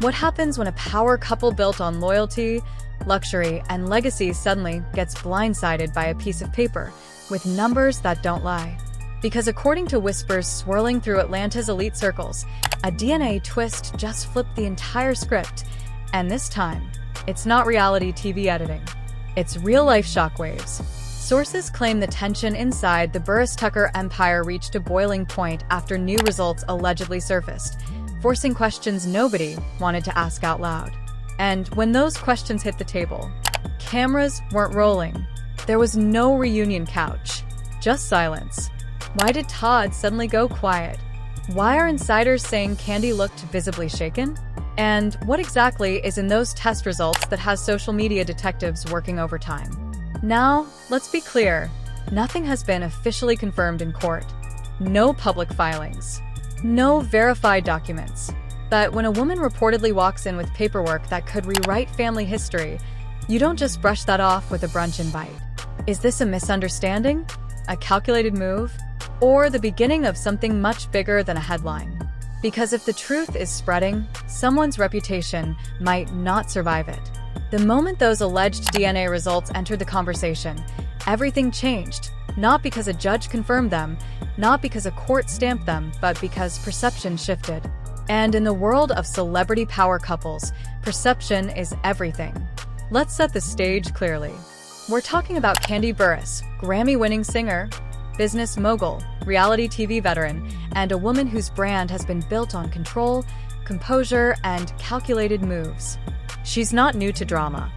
What happens when a power couple built on loyalty, luxury, and legacy suddenly gets blindsided by a piece of paper with numbers that don't lie? Because according to whispers swirling through Atlanta's elite circles, a DNA twist just flipped the entire script, and this time, it's not reality TV editing. It's real-life shockwaves. Sources claim the tension inside the Burruss-Tucker empire reached a boiling point after new results allegedly surfaced, forcing questions nobody wanted to ask out loud. And when those questions hit the table, cameras weren't rolling. There was no reunion couch, just silence. Why did Todd suddenly go quiet? Why are insiders saying Kandi looked visibly shaken? And what exactly is in those test results that has social media detectives working overtime? Now, let's be clear. Nothing has been officially confirmed in court. No public filings. No verified documents. But when a woman reportedly walks in with paperwork that could rewrite family history, you don't just brush that off with a brunch invite. Is this a misunderstanding? A calculated move? Or the beginning of something much bigger than a headline? Because if the truth is spreading, someone's reputation might not survive it. The moment those alleged DNA results entered the conversation, everything changed. Not because a judge confirmed them, not because a court stamped them, but because perception shifted. And in the world of celebrity power couples, perception is everything. Let's set the stage clearly. We're talking about Kandi Burruss, Grammy-winning singer, business mogul, reality TV veteran, and a woman whose brand has been built on control, composure, and calculated moves. She's not new to drama.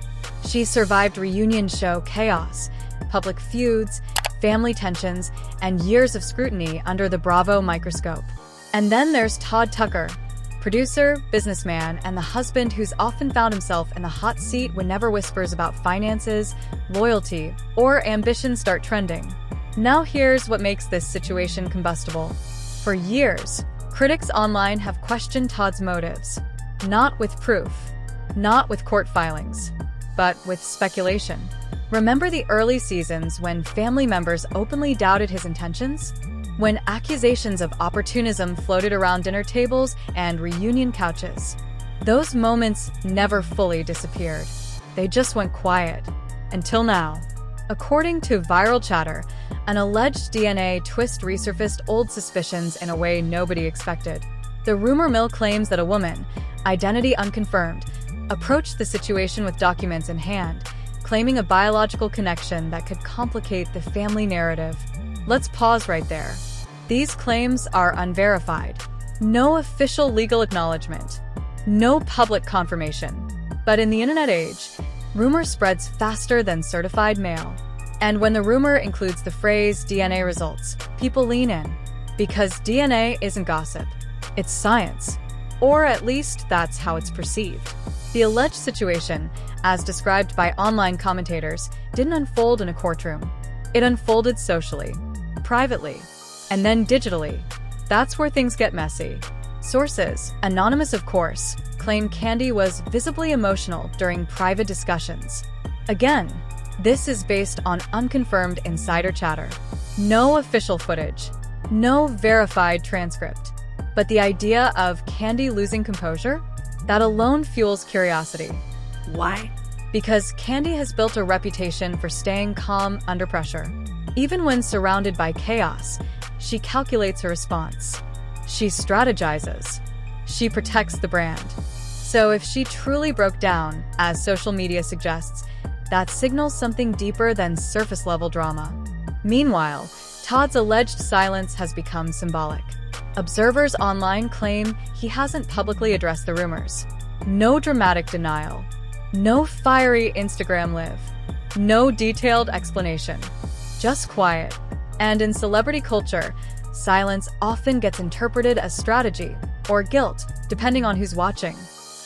She's survived reunion show chaos, public feuds, family tensions, and years of scrutiny under the Bravo microscope. And then there's Todd Tucker, producer, businessman, and the husband who's often found himself in the hot seat whenever whispers about finances, loyalty, or ambition start trending. Now here's what makes this situation combustible. For years, critics online have questioned Todd's motives. Not with proof, not with court filings, but with speculation. Remember the early seasons when family members openly doubted his intentions? When accusations of opportunism floated around dinner tables and reunion couches? Those moments never fully disappeared. They just went quiet. Until now. According to viral chatter, an alleged DNA twist resurfaced old suspicions in a way nobody expected. The rumor mill claims that a woman, identity unconfirmed, approached the situation with documents in hand, claiming a biological connection that could complicate the family narrative. Let's pause right there. These claims are unverified. No official legal acknowledgement. No public confirmation. But in the internet age, rumor spreads faster than certified mail. And when the rumor includes the phrase DNA results, people lean in. Because DNA isn't gossip. It's science. Or at least that's how it's perceived. The alleged situation, as described by online commentators, didn't unfold in a courtroom. It unfolded socially, privately, and then digitally. That's where things get messy. Sources, anonymous of course, claim Kandi was visibly emotional during private discussions. Again, this is based on unconfirmed insider chatter. No official footage. No verified transcript. But the idea of Kandi losing composure? That alone fuels curiosity. Why? Because Kandi has built a reputation for staying calm under pressure. Even when surrounded by chaos, she calculates her response. She strategizes. She protects the brand. So if she truly broke down, as social media suggests, that signals something deeper than surface-level drama. Meanwhile, Todd's alleged silence has become symbolic. Observers online claim he hasn't publicly addressed the rumors. No dramatic denial. No fiery Instagram live. No detailed explanation. Just quiet. And in celebrity culture, silence often gets interpreted as strategy or guilt, depending on who's watching.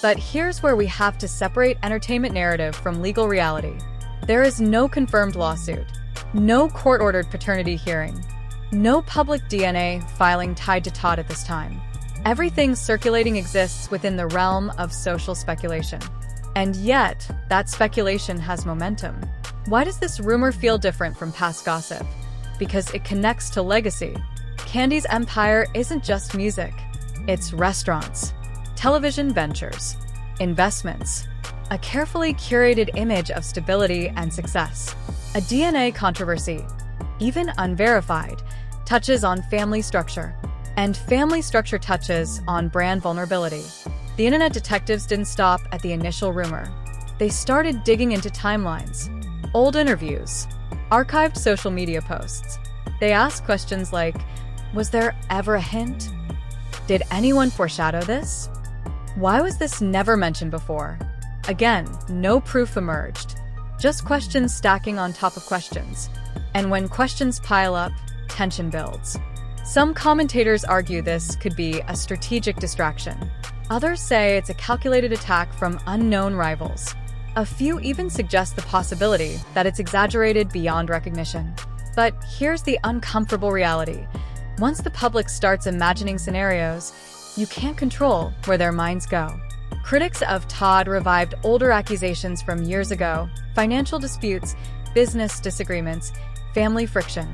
But here's where we have to separate entertainment narrative from legal reality. There is no confirmed lawsuit, no court-ordered paternity hearing, no public DNA filing tied to Todd at this time. Everything circulating exists within the realm of social speculation. And yet, that speculation has momentum. Why does this rumor feel different from past gossip? Because it connects to legacy. Kandi's empire isn't just music. It's restaurants, television ventures, investments, a carefully curated image of stability and success. A DNA controversy, even unverified, touches on family structure, and family structure touches on brand vulnerability. The internet detectives didn't stop at the initial rumor. They started digging into timelines, old interviews, archived social media posts. They asked questions like, was there ever a hint? Did anyone foreshadow this? Why was this never mentioned before? Again, no proof emerged, just questions stacking on top of questions. And when questions pile up, tension builds. Some commentators argue this could be a strategic distraction. Others say it's a calculated attack from unknown rivals. A few even suggest the possibility that it's exaggerated beyond recognition. But here's the uncomfortable reality. Once the public starts imagining scenarios, you can't control where their minds go. Critics of Todd revived older accusations from years ago: financial disputes, business disagreements, family friction.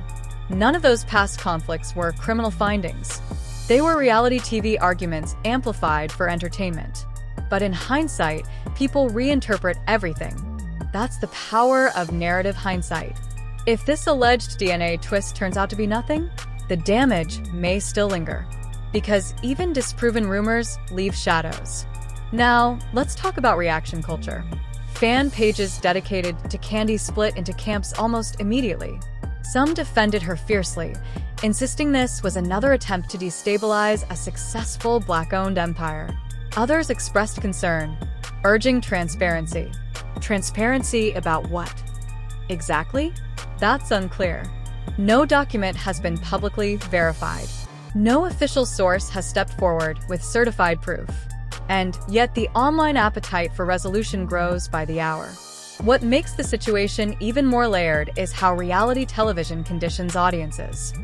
None of those past conflicts were criminal findings. They were reality TV arguments amplified for entertainment. But in hindsight, people reinterpret everything. That's the power of narrative hindsight. If this alleged DNA twist turns out to be nothing, the damage may still linger. Because even disproven rumors leave shadows. Now, let's talk about reaction culture. Fan pages dedicated to Kandi split into camps almost immediately. Some defended her fiercely, insisting this was another attempt to destabilize a successful Black-owned empire. Others expressed concern, urging transparency. Transparency about what? Exactly? That's unclear. No document has been publicly verified. No official source has stepped forward with certified proof. And yet the online appetite for resolution grows by the hour. What makes the situation even more layered is how reality television conditions audiences.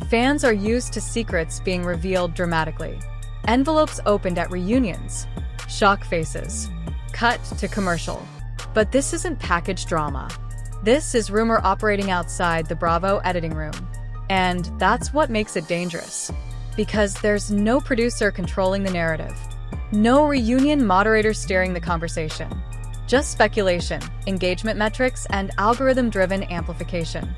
Fans are used to secrets being revealed dramatically. Envelopes opened at reunions, shock faces, cut to commercial. But this isn't packaged drama. This is rumor operating outside the Bravo editing room. And that's what makes it dangerous. Because there's no producer controlling the narrative. No reunion moderator steering the conversation. Just speculation, engagement metrics, and algorithm-driven amplification.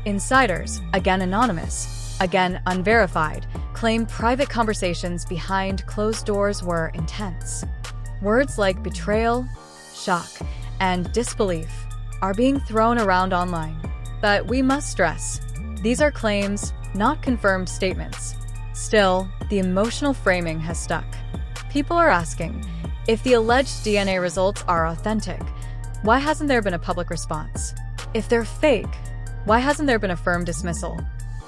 Insiders, again anonymous, again unverified, claim private conversations behind closed doors were intense. Words like betrayal, shock, and disbelief are being thrown around online. But we must stress, these are claims, not confirmed statements. Still, the emotional framing has stuck. People are asking, if the alleged DNA results are authentic, why hasn't there been a public response? If they're fake, why hasn't there been a firm dismissal?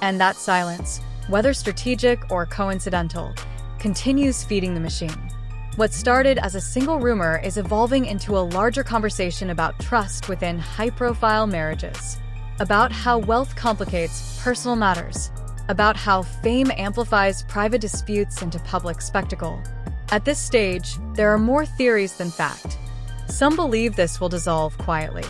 And that silence, whether strategic or coincidental, continues feeding the machine. What started as a single rumor is evolving into a larger conversation about trust within high-profile marriages, about how wealth complicates personal matters, about how fame amplifies private disputes into public spectacle. At this stage, there are more theories than fact. Some believe this will dissolve quietly.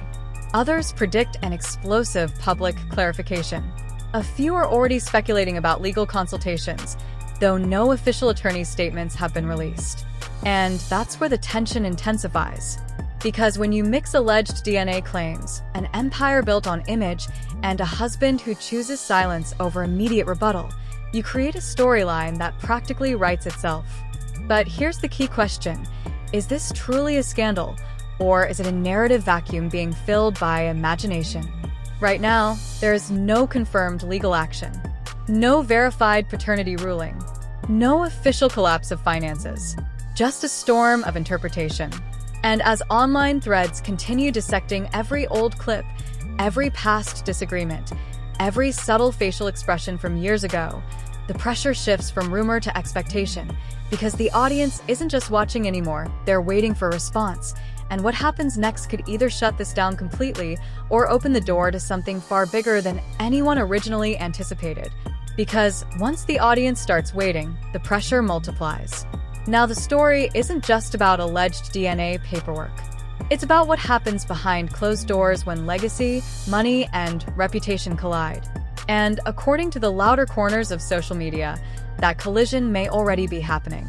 Others predict an explosive public clarification. A few are already speculating about legal consultations, though no official attorney statements have been released. And that's where the tension intensifies. Because when you mix alleged DNA claims, an empire built on image, and a husband who chooses silence over immediate rebuttal, you create a storyline that practically writes itself. But here's the key question. Is this truly a scandal, or is it a narrative vacuum being filled by imagination? Right now, there is no confirmed legal action, no verified paternity ruling, no official collapse of finances, just a storm of interpretation. And as online threads continue dissecting every old clip, every past disagreement, every subtle facial expression from years ago, the pressure shifts from rumor to expectation, because the audience isn't just watching anymore, they're waiting for a response. And what happens next could either shut this down completely or open the door to something far bigger than anyone originally anticipated. Because once the audience starts waiting, the pressure multiplies. Now, the story isn't just about alleged DNA paperwork. It's about what happens behind closed doors when legacy, money, and reputation collide. And according to the louder corners of social media, that collision may already be happening.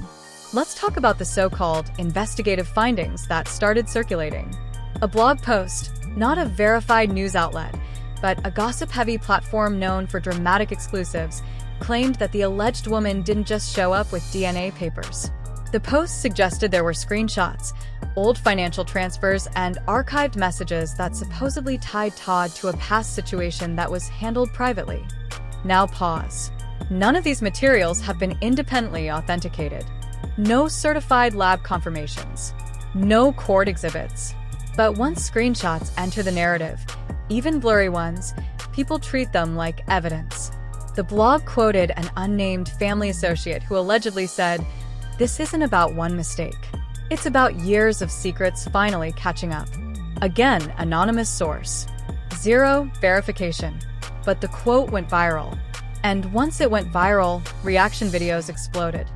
Let's talk about the so-called investigative findings that started circulating. A blog post, not a verified news outlet, but a gossip-heavy platform known for dramatic exclusives, claimed that the alleged woman didn't just show up with DNA papers. The post suggested there were screenshots, old financial transfers, and archived messages that supposedly tied Todd to a past situation that was handled privately. Now pause. None of these materials have been independently authenticated. No certified lab confirmations. No court exhibits. But once screenshots enter the narrative, even blurry ones, people treat them like evidence. The blog quoted an unnamed family associate who allegedly said, "This isn't about one mistake. It's about years of secrets finally catching up." Again, anonymous source. Zero verification. But the quote went viral. And once it went viral, reaction videos exploded.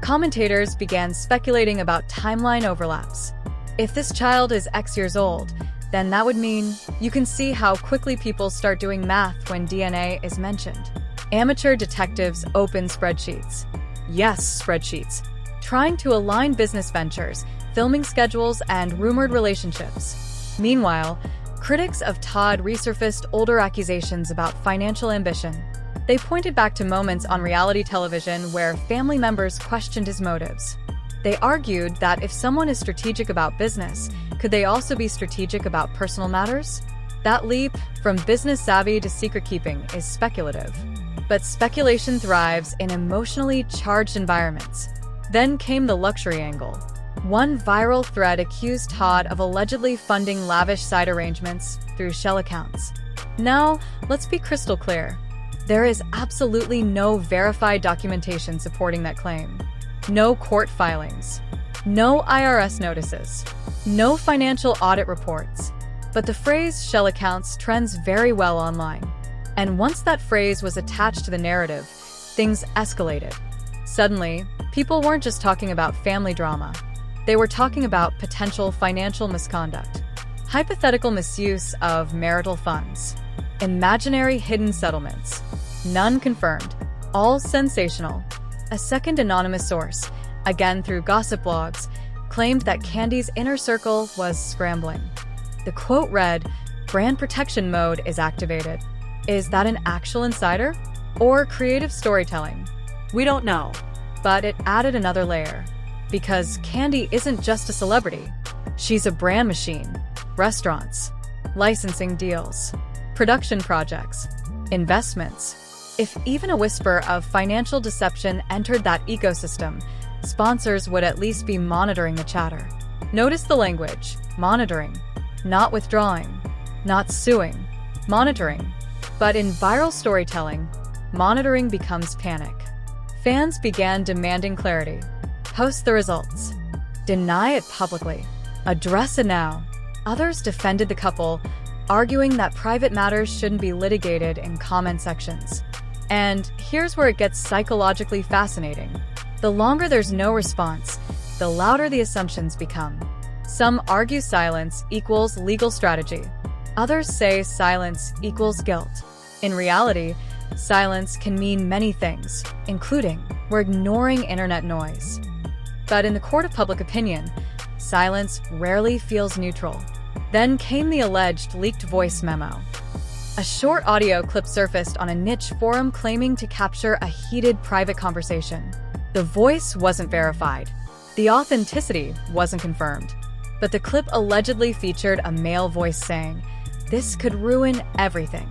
Commentators began speculating about timeline overlaps. If this child is X years old, then that would mean you can see how quickly people start doing math when DNA is mentioned. Amateur detectives open spreadsheets. Yes, spreadsheets. Trying to align business ventures, filming schedules, and rumored relationships. Meanwhile, critics of Todd resurfaced older accusations about financial ambition. They pointed back to moments on reality television where family members questioned his motives. They argued that if someone is strategic about business, could they also be strategic about personal matters? That leap from business savvy to secret keeping is speculative. But speculation thrives in emotionally charged environments. Then came the luxury angle. One viral thread accused Todd of allegedly funding lavish side arrangements through shell accounts. Now, let's be crystal clear. There is absolutely no verified documentation supporting that claim. No court filings. No IRS notices. No financial audit reports. But the phrase shell accounts trends very well online. And once that phrase was attached to the narrative, things escalated. Suddenly, people weren't just talking about family drama. They were talking about potential financial misconduct, hypothetical misuse of marital funds, imaginary hidden settlements. None confirmed, all sensational. A second anonymous source, again through gossip blogs, claimed that Kandi's inner circle was scrambling. The quote read, "Brand protection mode is activated." Is that an actual insider? Or creative storytelling? We don't know. But it added another layer. Because Kandi isn't just a celebrity. She's a brand machine. Restaurants, licensing deals, production projects, investments. If even a whisper of financial deception entered that ecosystem, sponsors would at least be monitoring the chatter. Notice the language. Monitoring. Not withdrawing. Not suing. Monitoring. But in viral storytelling, monitoring becomes panic. Fans began demanding clarity. Post the results. Deny it publicly. Address it now. Others defended the couple, arguing that private matters shouldn't be litigated in comment sections. And here's where it gets psychologically fascinating. The longer there's no response, the louder the assumptions become. Some argue silence equals legal strategy. Others say silence equals guilt. In reality, silence can mean many things, including we're ignoring internet noise. But in the court of public opinion, silence rarely feels neutral. Then came the alleged leaked voice memo. A short audio clip surfaced on a niche forum claiming to capture a heated private conversation. The voice wasn't verified. The authenticity wasn't confirmed. But the clip allegedly featured a male voice saying, "This could ruin everything."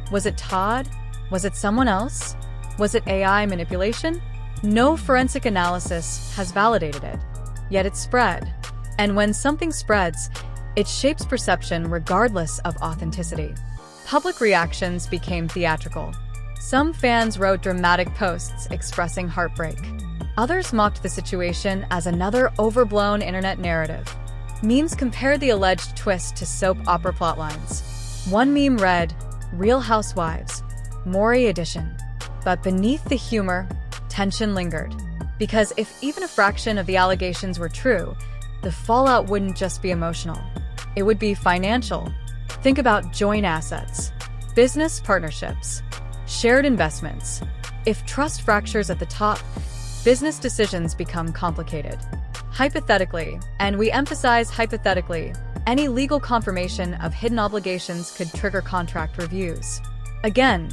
Was it Todd? Was it someone else? Was it AI manipulation? No forensic analysis has validated it. Yet it spread. And when something spreads, it shapes perception regardless of authenticity. Public reactions became theatrical. Some fans wrote dramatic posts expressing heartbreak. Others mocked the situation as another overblown internet narrative. Memes compared the alleged twist to soap opera plotlines. One meme read, "Real Housewives, Maury edition." But beneath the humor, tension lingered. Because if even a fraction of the allegations were true, the fallout wouldn't just be emotional. It would be financial. Think about joint assets, business partnerships, shared investments. If trust fractures at the top, business decisions become complicated. Hypothetically, and we emphasize hypothetically, any legal confirmation of hidden obligations could trigger contract reviews. Again,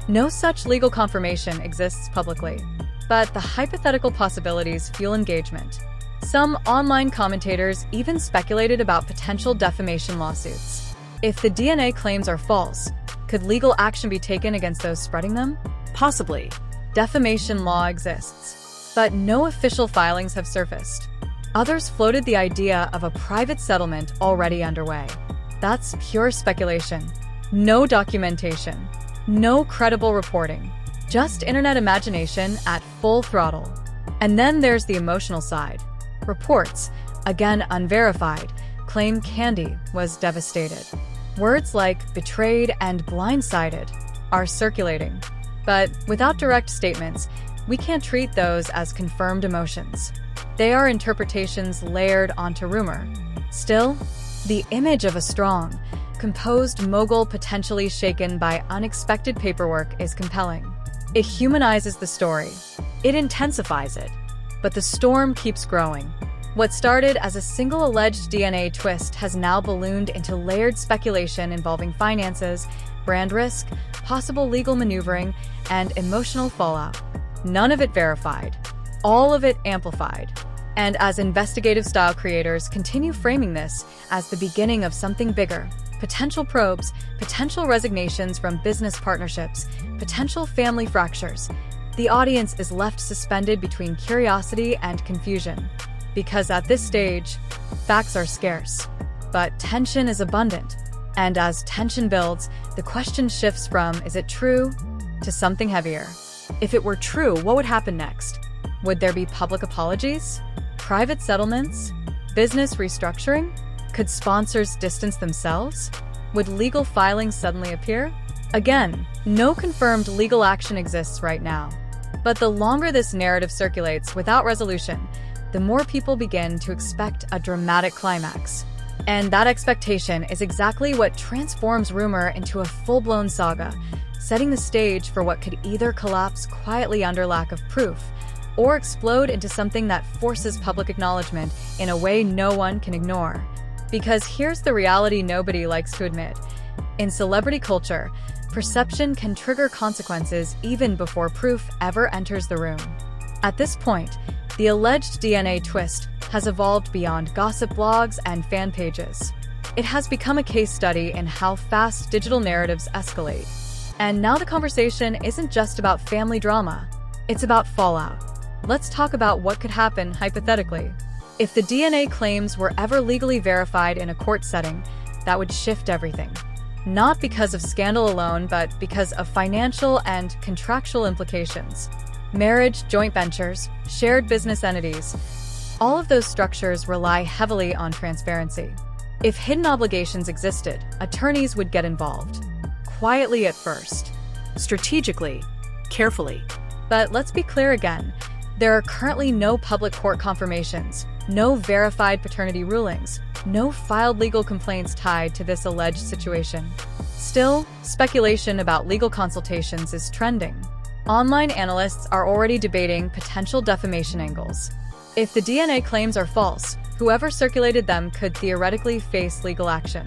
no such legal confirmation exists publicly, but the hypothetical possibilities fuel engagement. Some online commentators even speculated about potential defamation lawsuits. If the DNA claims are false, could legal action be taken against those spreading them? Possibly. Defamation law exists, but no official filings have surfaced. Others floated the idea of a private settlement already underway. That's pure speculation. No documentation. No credible reporting. Just internet imagination at full throttle. And then there's the emotional side. Reports, again unverified, claim Kandi was devastated. Words like betrayed and blindsided are circulating. But without direct statements, we can't treat those as confirmed emotions. They are interpretations layered onto rumor. Still, the image of a strong, composed mogul potentially shaken by unexpected paperwork is compelling. It humanizes the story. It intensifies it. But the storm keeps growing. What started as a single alleged DNA twist has now ballooned into layered speculation involving finances, brand risk, possible legal maneuvering, and emotional fallout. None of it verified. All of it amplified. And as investigative-style creators continue framing this as the beginning of something bigger, potential probes, potential resignations from business partnerships, potential family fractures, the audience is left suspended between curiosity and confusion. Because at this stage, facts are scarce, but tension is abundant. And as tension builds, the question shifts from, is it true, to something heavier. If it were true, what would happen next? Would there be public apologies? Private settlements? Business restructuring? Could sponsors distance themselves? Would legal filings suddenly appear? Again, no confirmed legal action exists right now. But the longer this narrative circulates without resolution, the more people begin to expect a dramatic climax. And that expectation is exactly what transforms rumor into a full-blown saga, setting the stage for what could either collapse quietly under lack of proof, or explode into something that forces public acknowledgement in a way no one can ignore. Because here's the reality nobody likes to admit. In celebrity culture, perception can trigger consequences even before proof ever enters the room. At this point, the alleged DNA twist has evolved beyond gossip blogs and fan pages. It has become a case study in how fast digital narratives escalate. And now the conversation isn't just about family drama, it's about fallout. Let's talk about what could happen hypothetically. If the DNA claims were ever legally verified in a court setting, that would shift everything. Not because of scandal alone, but because of financial and contractual implications. Marriage, joint ventures, shared business entities, all of those structures rely heavily on transparency. If hidden obligations existed, attorneys would get involved. Quietly at first. Strategically. Carefully. But let's be clear again. There are currently no public court confirmations, no verified paternity rulings, no filed legal complaints tied to this alleged situation. Still, speculation about legal consultations is trending. Online analysts are already debating potential defamation angles. If the DNA claims are false, whoever circulated them could theoretically face legal action.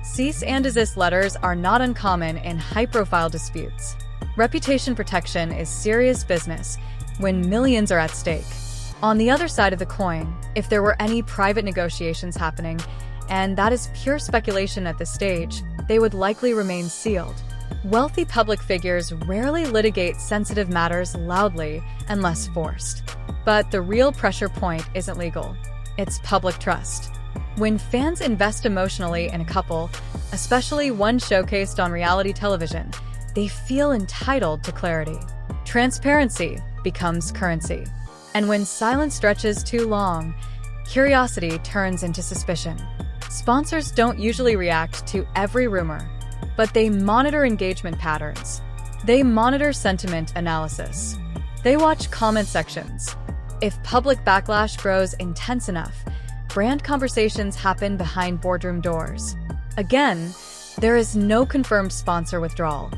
Cease and desist letters are not uncommon in high-profile disputes. Reputation protection is serious business when millions are at stake. On the other side of the coin, if there were any private negotiations happening, and that is pure speculation at this stage, they would likely remain sealed. Wealthy public figures rarely litigate sensitive matters loudly unless forced. But the real pressure point isn't legal. It's public trust. When fans invest emotionally in a couple, especially one showcased on reality television, they feel entitled to clarity. Transparency becomes currency. And when silence stretches too long, curiosity turns into suspicion. Sponsors don't usually react to every rumor, but they monitor engagement patterns. They monitor sentiment analysis. They watch comment sections. If public backlash grows intense enough, brand conversations happen behind boardroom doors. Again, there is no confirmed sponsor withdrawal,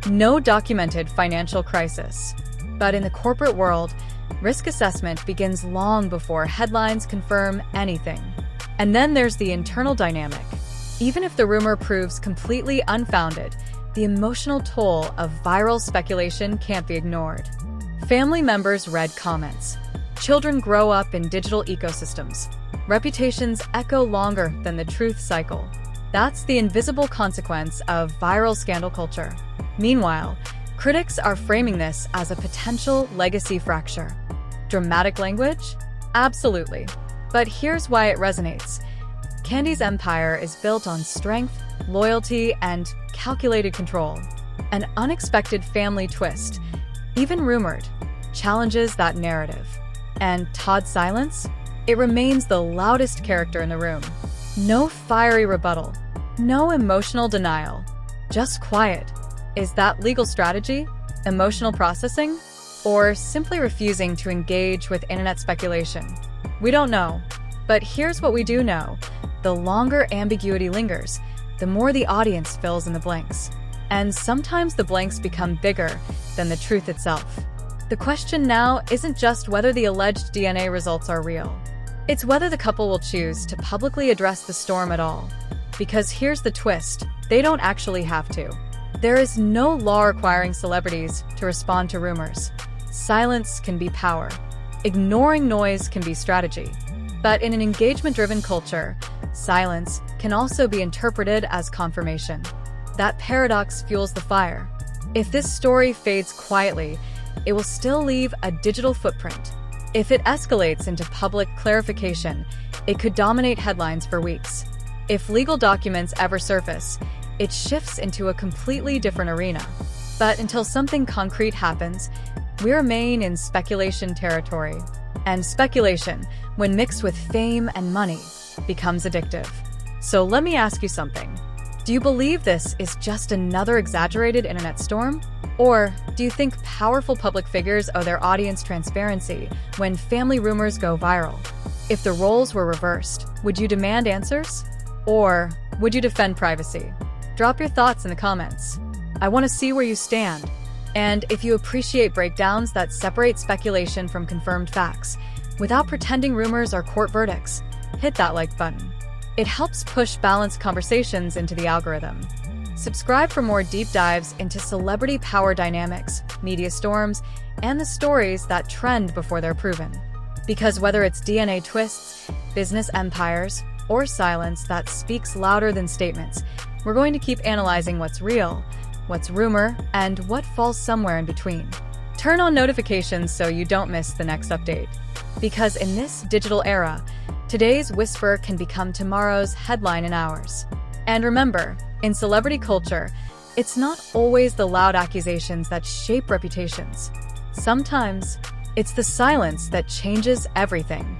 no documented financial crisis. But in the corporate world, risk assessment begins long before headlines confirm anything. And then there's the internal dynamic. Even if the rumor proves completely unfounded, the emotional toll of viral speculation can't be ignored. Family members read comments. Children grow up in digital ecosystems. Reputations echo longer than the truth cycle. That's the invisible consequence of viral scandal culture. Meanwhile, critics are framing this as a potential legacy fracture. Dramatic language? Absolutely. But here's why it resonates. Kandi's empire is built on strength, loyalty, and calculated control. An unexpected family twist, even rumored, challenges that narrative. And Todd's silence? It remains the loudest character in the room. No fiery rebuttal, no emotional denial, just quiet. Is that legal strategy, emotional processing, or simply refusing to engage with internet speculation? We don't know. But here's what we do know. The longer ambiguity lingers, the more the audience fills in the blanks. And sometimes the blanks become bigger than the truth itself. The question now isn't just whether the alleged DNA results are real. It's whether the couple will choose to publicly address the storm at all. Because here's the twist, they don't actually have to. There is no law requiring celebrities to respond to rumors. Silence can be power. Ignoring noise can be strategy. But in an engagement-driven culture, silence can also be interpreted as confirmation. That paradox fuels the fire. If this story fades quietly, it will still leave a digital footprint. If it escalates into public clarification, it could dominate headlines for weeks. If legal documents ever surface, it shifts into a completely different arena. But until something concrete happens, we remain in speculation territory. And speculation, when mixed with fame and money, becomes addictive. So let me ask you something. Do you believe this is just another exaggerated internet storm? Or do you think powerful public figures owe their audience transparency when family rumors go viral? If the roles were reversed, would you demand answers? Or would you defend privacy? Drop your thoughts in the comments. I want to see where you stand. And if you appreciate breakdowns that separate speculation from confirmed facts, without pretending rumors are court verdicts, hit that like button. It helps push balanced conversations into the algorithm. Subscribe for more deep dives into celebrity power dynamics, media storms, and the stories that trend before they're proven. Because whether it's DNA twists, business empires, or silence that speaks louder than statements, we're going to keep analyzing what's real, what's rumor, and what falls somewhere in between. Turn on notifications so you don't miss the next update. Because in this digital era, today's whisper can become tomorrow's headline in hours. And remember, in celebrity culture, it's not always the loud accusations that shape reputations. Sometimes, it's the silence that changes everything.